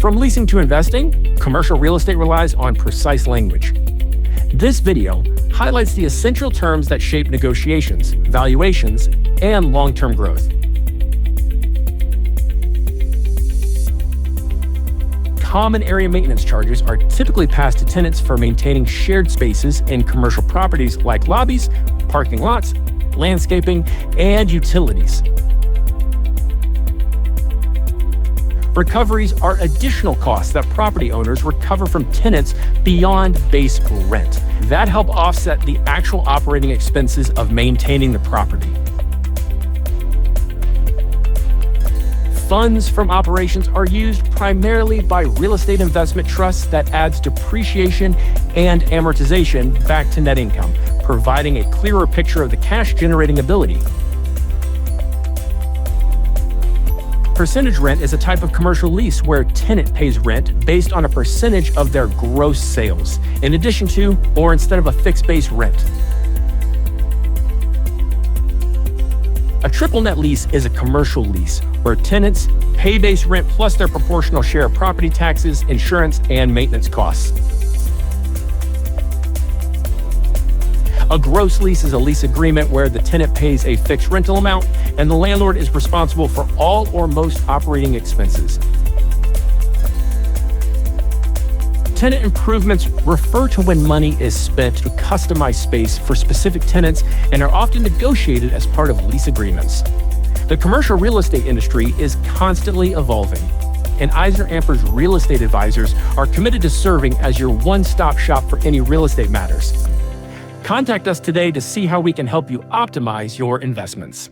From leasing to investing, commercial real estate relies on precise language. This video highlights the essential terms that shape negotiations, valuations, and long-term growth. Common area maintenance charges are typically passed to tenants for maintaining shared spaces in commercial properties like lobbies, parking lots, landscaping, and utilities. Recoveries are additional costs that property owners recover from tenants beyond base rent that help offset the actual operating expenses of maintaining the property. Funds from operations are used primarily by real estate investment trusts that adds depreciation and amortization back to net income, providing a clearer picture of the cash-generating ability. Percentage rent is a type of commercial lease where a tenant pays rent based on a percentage of their gross sales, in addition to or instead of a fixed base rent. A triple net lease is a commercial lease where tenants pay base rent plus their proportional share of property taxes, insurance, and maintenance costs. A gross lease is a lease agreement where the tenant pays a fixed rental amount and the landlord is responsible for all or most operating expenses. Tenant improvements refer to when money is spent to customize space for specific tenants and are often negotiated as part of lease agreements. The commercial real estate industry is constantly evolving, and EisnerAmper's real estate advisors are committed to serving as your one-stop shop for any real estate matters. Contact us today to see how we can help you optimize your investments.